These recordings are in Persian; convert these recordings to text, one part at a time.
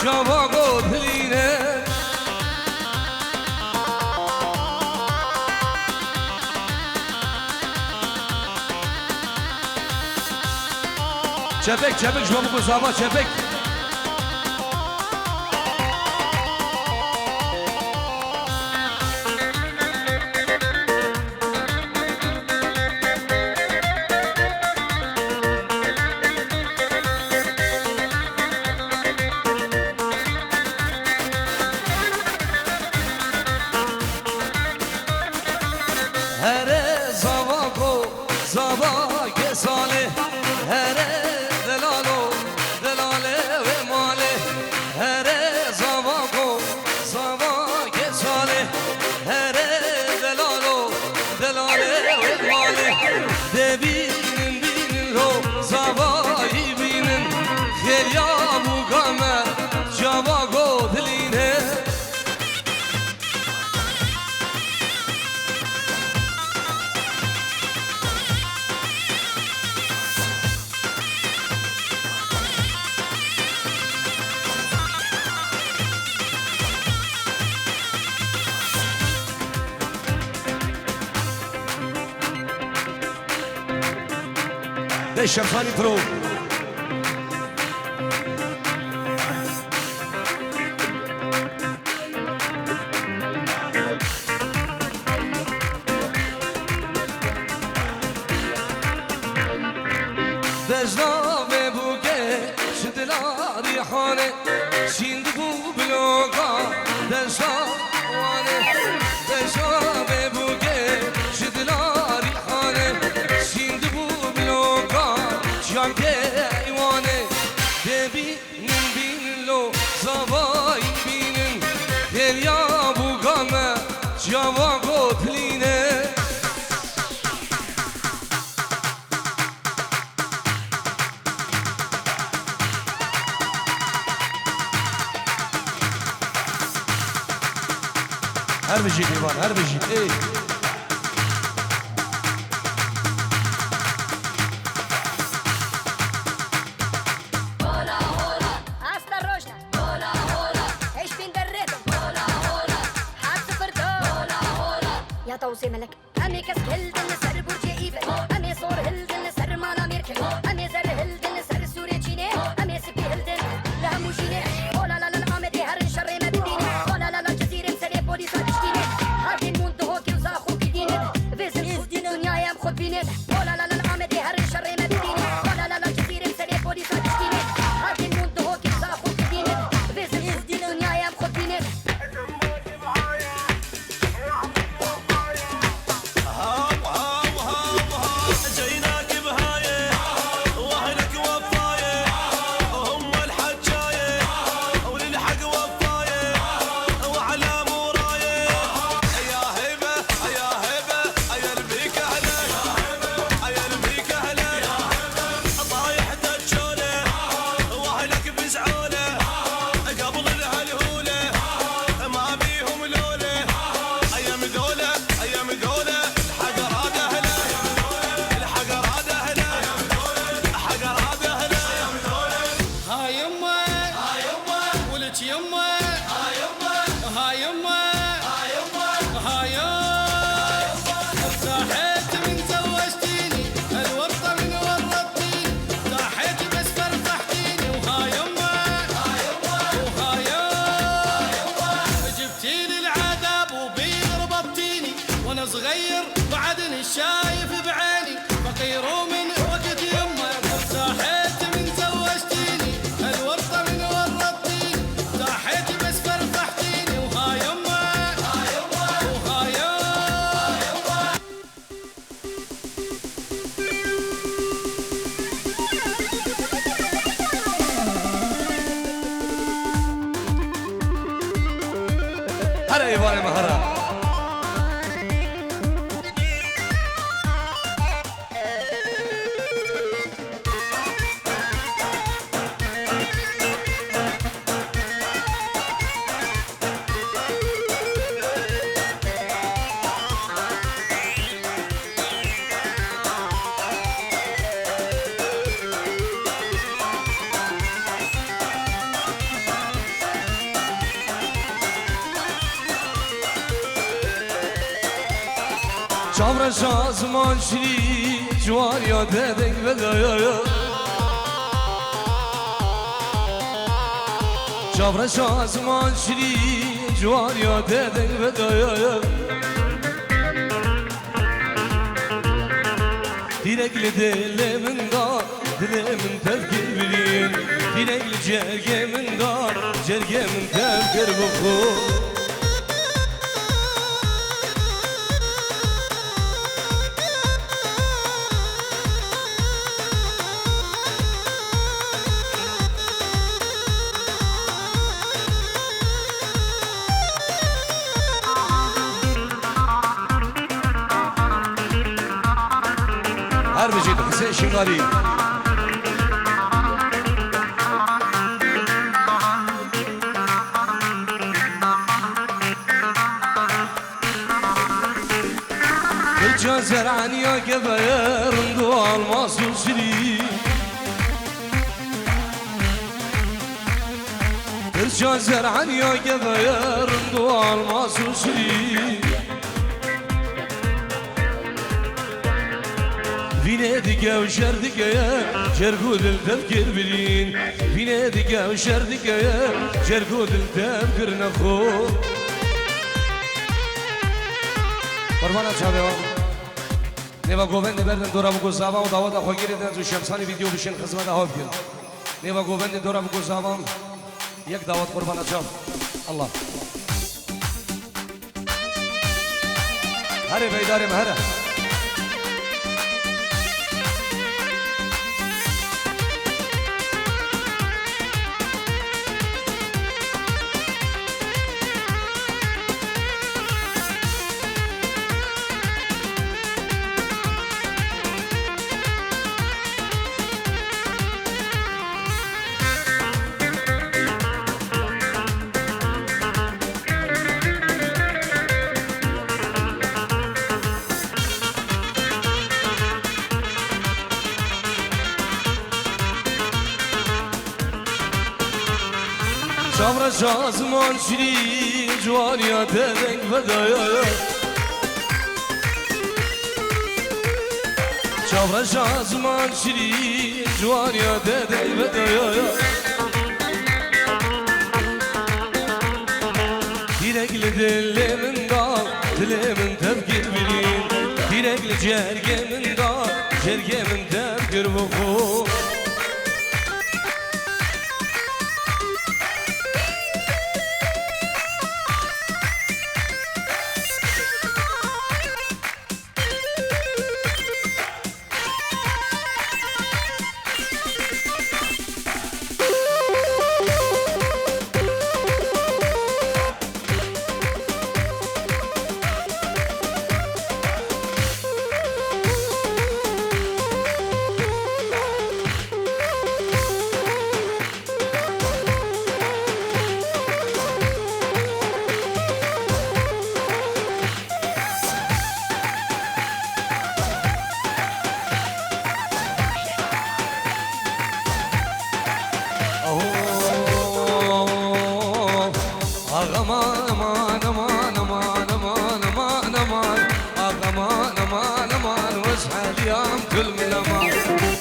جوا گودلینه چپک چپک جوا بگو زابا چپک شمخانی پرو دجناب بوگه شدلاری حانه شیند بو بلوگا دجنابانه دجناب بوگه شدلاری حانه شیند بو بلوگا جانگه ایوانه ببینن بینن لو زوایی بینن دریا بوگامه جوا گوتلینه هر بجید ایوان هر بجید ای توصي ملك أمي كس هلدن سر برج إيفل أمي صور هلدن سر مانا ميركل أمي زر هلدن سر سوري تشيني أمي سبي هلدن لها موشيني ولا لا لا أمي دي هرن شر ما بديني ولا لا لا جزيرة سري بوليس هتشتيني هادي الموند هوكي وزاخو كديني فيزن خود دنيا يام خود بيني ولا لا لا أمي دي هرن شر ما بديني ولا لا لا جزيرة سري بوليس هتشتيني هادي الموند هوكي وزاخو كديني فيزن خود دنيا يام خود بيني صغير بعدني شايف بعيني فقير ومن وقت يمه صاحيت من زوجتيني الورطه من ورطتيني صاحيت بس فرفحتيني وها يمه وها يمه هلا يبغى مهرة چاور شازمان شری جوان یاده دنگ بدایا چاور شازمان شری جوان یاده دنگ بدایا Dilekli dilimin dar, dilimin tefkir bilin Dilekli cergemin dar, cergemin tefkir bukur Her bir şeyde Hüseyin Şingali Kırca zeraniya geberin doğalmaz yüzülü Kırca zeraniya geberin doğalmaz yüzülü Vine dige u şerdige cergudil tefkir bilin Vine dige u şerdige cergudil tefkir nekho Kurbana çabewa Neva govendi berden dora bu gozava u davada khogiriden zu şemsani video bişin xizmeta havgir Neva govendi dora bu gozava Yek davat kurbana çab Allah Hare beydarim hare Çavra şazman şiri cuvaniya dedenk vedaya Çavra şazman şiri cuvaniya dedenk vedaya Dilekli dilimin dal, dilimin tefkir bilin Dilekli cergemin dal, cergemin tefkir vuku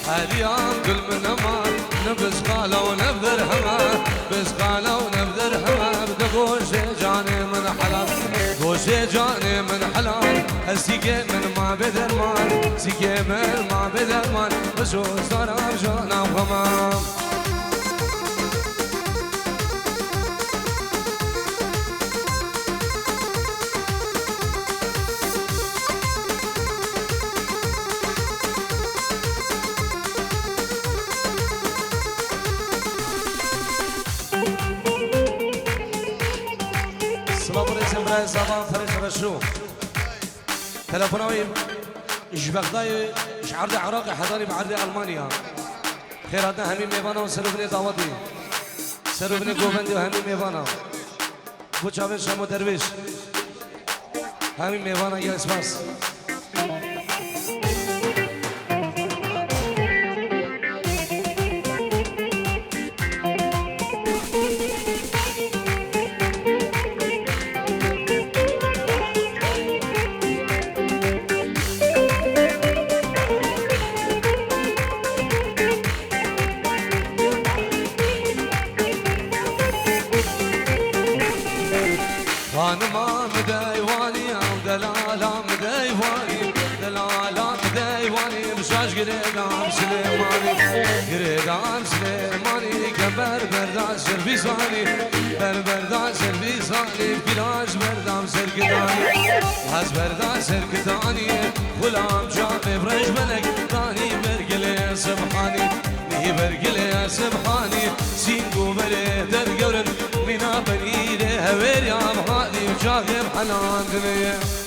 اليوم كل من امان نبز قالوا ونبذر حما بز قالوا ونبذر حما بدا قوشي جاني من حلال قوشي جاني من حلال السيقي من ما بدر مان سيقي من ما بدر مان بسوس ضرب جانا وغمام زبان فريش رشو تلفوناوي ايش بغداي ايش عرض عراقي حضاري بعرض المانيا خيراتنا همي ميوانا وسربني دعوتي سربني قوبندي وهمي ميوانا بو چاوين شمو درويش همي ميوانا يا اسماس زمانی گریدان سلیمانی که بردان سرویزانی بردان سرویزانی پیلاش بردام سرگدانی از بردان سرگدانی غلام جان برج ملک دانی برگل سبحانی نی برگل سبحانی سینگو بره در گورن مینا بنیده هویر یا بحالی جاهم حنان دنیا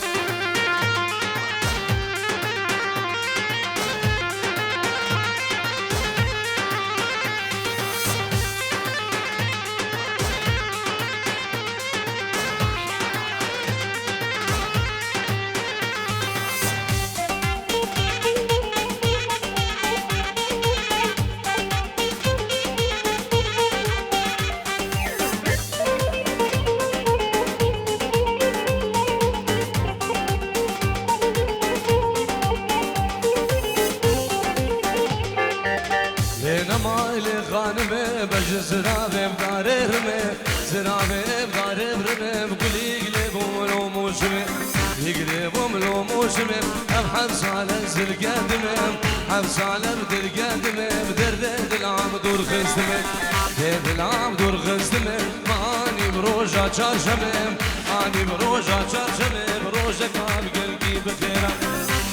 زرابم داررمه زرابم داررمه قولي قلبهم لو موسمه يقلبهم لو موسمه حبس على القدمه حبس على القدمه بدرد العام دور خزمه درد العام دور خزمه ماني بروجا چارشمه ماني بروجا چارشمه بروجا كام قلبي بخيرم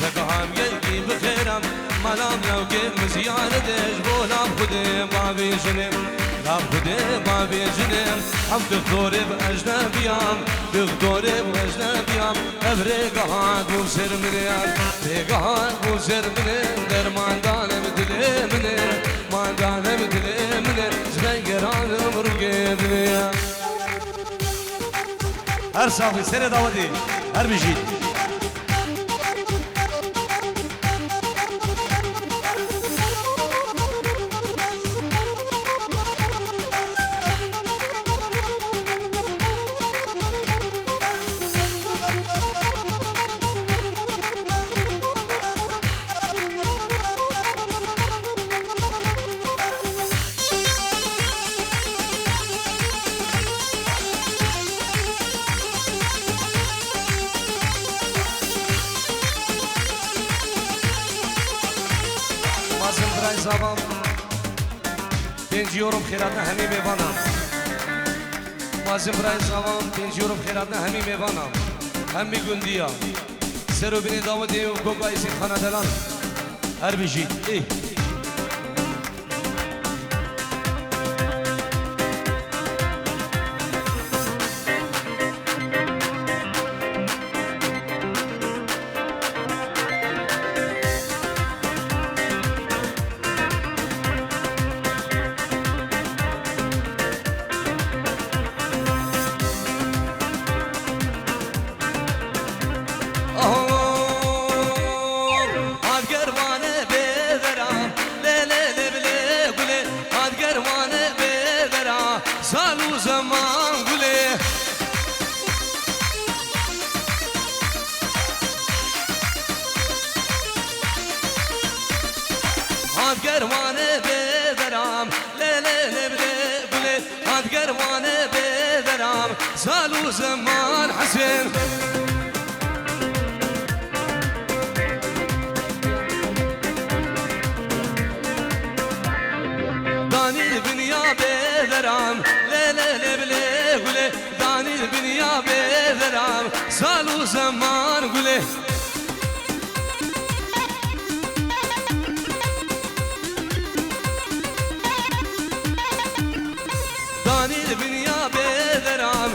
شكام قلبي بخيرم ملام لو كيف مزيانة ديش بولام خدي بابي جنم لام خدي بابي جنم هم تخدوري بأجنبيام تخدوري بأجنبيام أبريق هاد بوسر منيان ريق هاد بوسر منيان در ماندانم دلي منيان ماندانم دلي منيان زبنگرانم رقي دنيا هر صافي سنة داودي هر بجيد زبان 5 یورو خیراتنا همی میوانم مازم برای زبان 5 یورو خیراتنا همی میوانم همی گندیا سرو بینی داودی و گوگای سید خانه دلان هر بیشید ای سالو زمان گله هاد گروانه بدرم لیله نبله گله هاد گروانه بدرم سالو زمان حسین دانی دنیا بدرم گله دانی دنیا بدرم سالو زمان گله دانی دنیا بدرم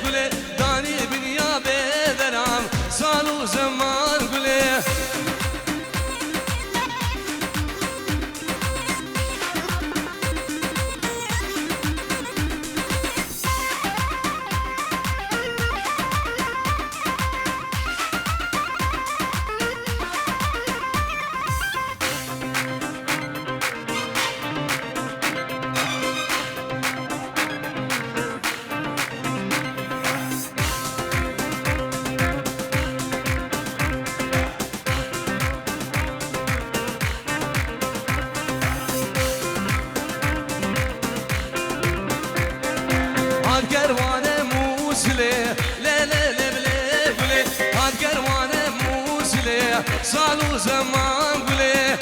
گله دانی دنیا بدرم سالو زمان گله گروانه موسله لیله بله گله هاد گروانه موسله سالو زمان گله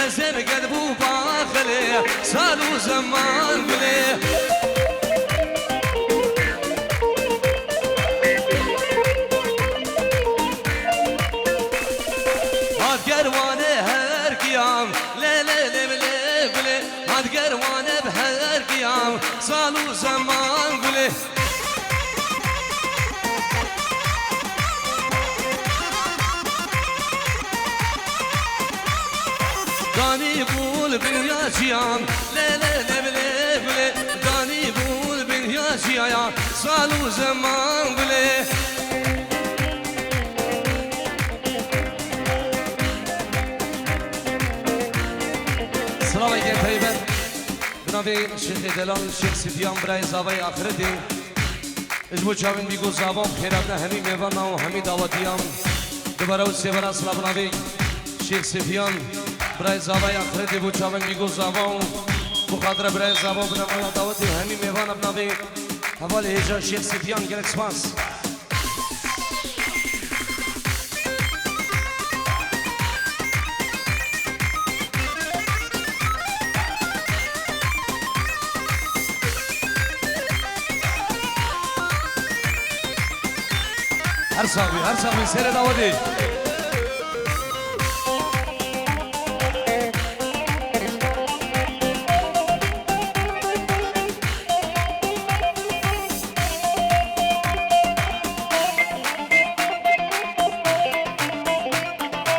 بزر قلبو باخله سالو زمان بله هاد قروانه هر قيام لا لا لا بله بله هاد قروانه بهر قيام سالو زمان بله داني بول بن يا شيام لا لا لا بله بله داني بول بن يا شيام سالو زمان بله سلام عليكم طيبا بنابي الشيخ دلال الشيخ سفيان براي زاوي آخرتي اجبو چاوين بيگو زابام خيراتنا همي ميوانا و همي دعوتيام دوباره و سيبرا سلام بنابي الشيخ سفيان برای زاوای آخرتی بود چاوان میگو زاوا بخاطر برای زاوا بنام دعوتی همین میوان ابنابی حوال هجا شیخ سفیان گلک سپاس هر ساوی سر دعوتی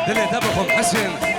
دلي تبخم حسن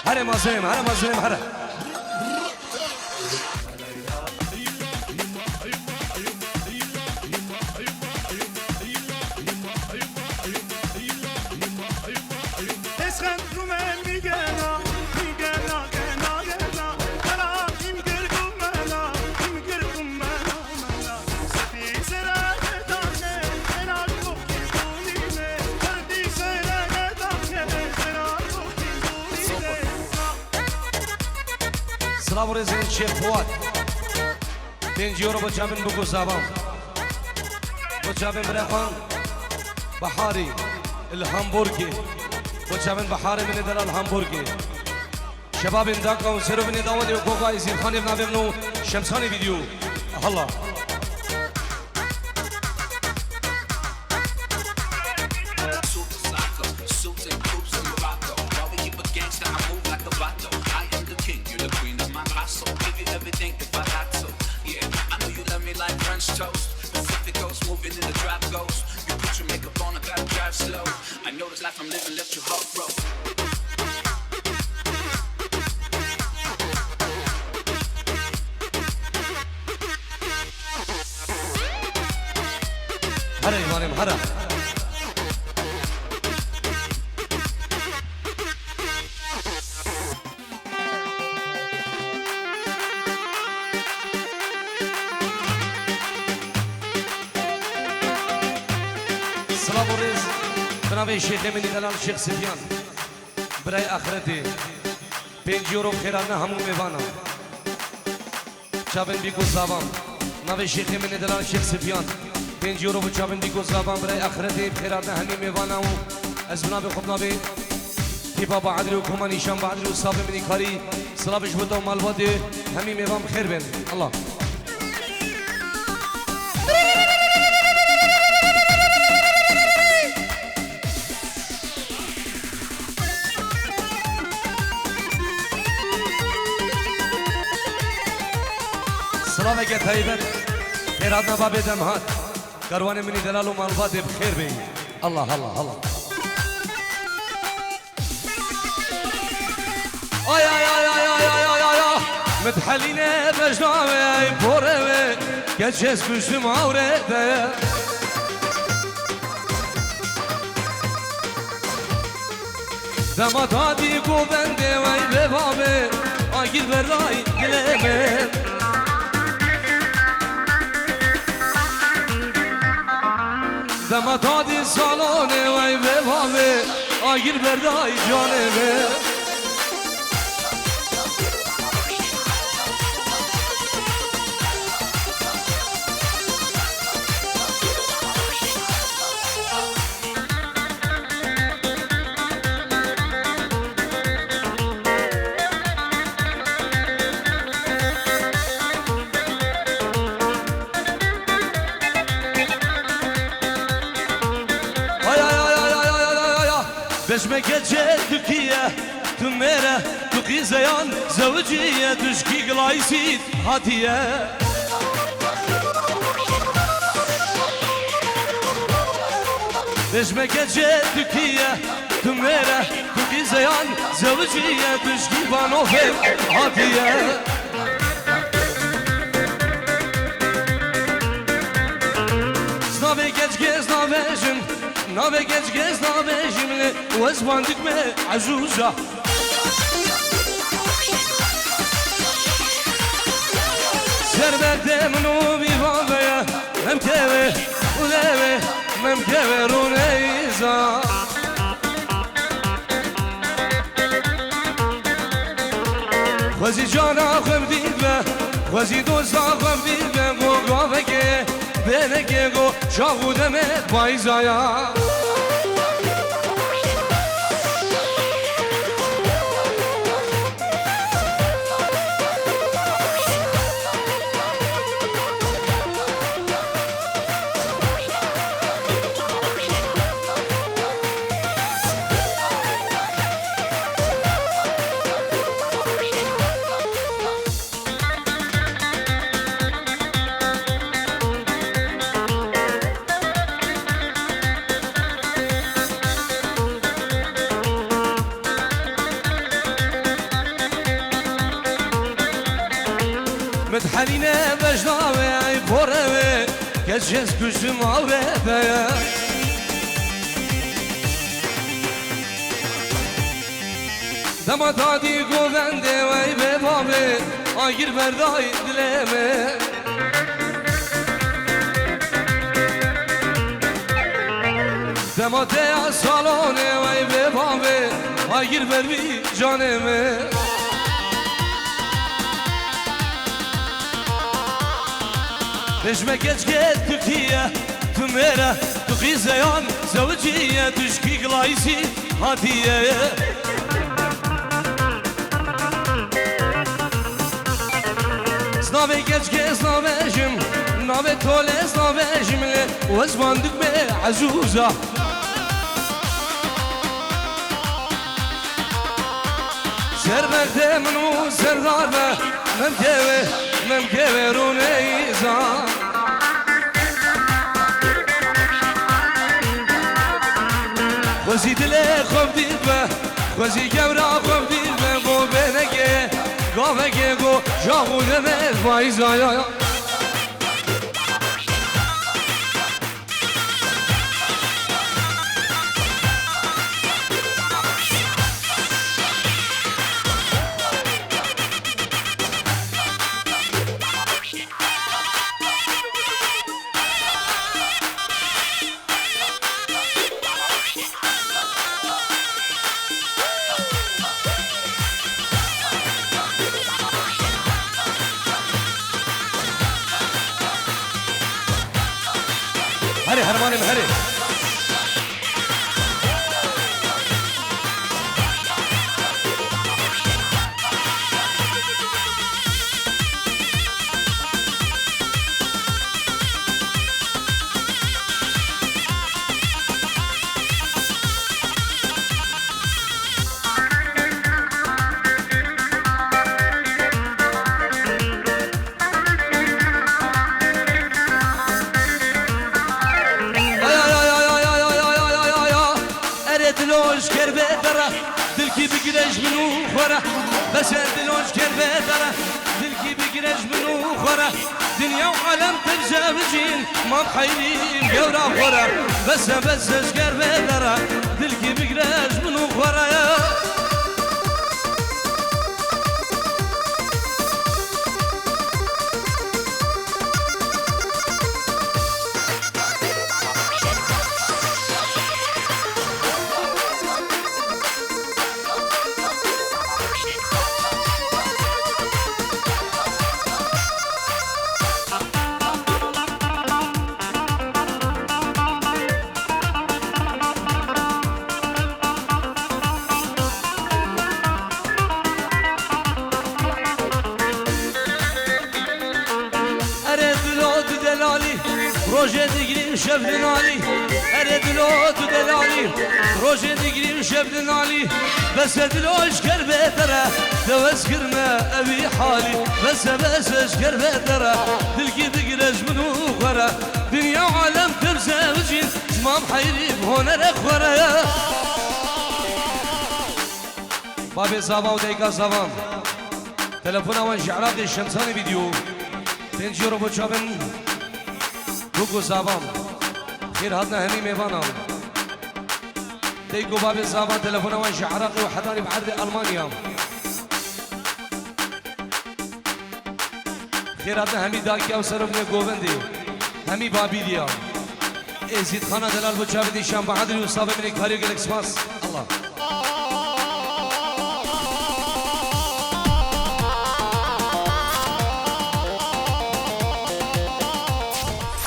هره مازنم هره سلام رزين شيخ فؤاد 5 يورو بجابن بقو زابام بجابن بريخان بحاري الهامبورغي بجابن بحاري من دل الهامبورغي شباب انداكا وسيرو من داودي وكوكا يزيد خاني بنابي منو شمساني فيديو الله I'm living, left your heart broke. هره ایمانیم هره سلام و رز بنابه شیخ منی دلال شیخ سفیان برای آخرتی 5 یورو خیرانه همون میوانم چابن بیگو زبان نوی شیخی من دلال شیخ سفیان 5 یورو بو چابن بیگو زبان برای آخرتی بخیرات نهنی میوانم از بنابی خوب نبی تی بابا عدل و کمان ایشان با عدل و صافی منی کاری سلابش بودم مالبادی همی میوان بخیر بین الله سلام اگه طیبت خیرات نباب دمهات کروان منی دلال و مالبادی بخیر بین الله الله الله آی آی آی آی آی آی آی آی متحلینه بجنامه پوره گچس کشم آورده دمادادی گوبنده وی به بابه آگیر برای دلمه دمادادی سالانه وی به بابه آگیر برای جانمه بشمك جدكية تميرة تقي زيان زوجية تشكي قلايسيد هاتية بشمك جدكية تميرة تقي زيان زوجية تشكي بانوفي هاتية سنابي كتكي سنابي جن نابه گز نابه جمله وزباندک me عزوزه سربت منو بیوانه ممکوه ولوه ممکوه رونیزا خوزی جانا خوب دید به خوزی دوستا خوب دید به گوگا که بنگه گو شاغودمت بایزایا متحنینه بجناوه ای پوره کچس کشم آورده دمادادی گوونده و ای به بابه آگیر بردای دلمه دماده سالانه و ای به بابه آگیر بروی جانمه بشمك جد تكية تميرة تقي زيان زوجية تشكي قلايسي هاتية سنابي جد سنابي جم نابي تولي سنابي جملة وزباندك بي عزوزة سربت منو سردار ممكوه رونيزا خوزی دل خوب دید به خوزی کمرا خوب دید به گو بنگه گاوگه گو جاغودمه بایزایا هري هرماني هري بس دلوش كربة ترى دلكي بقرش منو خورة دنيا وعالم ترجع بجين ما بحيلين قورا خورة بس كربة ترى دلكي بقرش منو خورة روجه دیگری شب نالی اره دلوت دلالی روجه دیگری شب نالی بس دلوش کر بهتره دوس کرمه ابی حالی بسش کر بهتره دلکی بگیرش منو خوره دنیا عالم ترزه وجین زمام حیری بهونه رخوره بابی زبان و دیگه زبان تلفن اون شعراق شمسانی ویدیو پنجی رو بچابن روگو زبان خیر هدنا همی میوانم دیگو باب زبان تلفون وان شعراقي وحضاني بعرض ألمانيا خیر هدنا همی داکیا و سرفنی گوبندی همی بابیلیا ازید خانه دلال بچه بدیشان بعدی و صابه منی کاریو گلکس ماس الله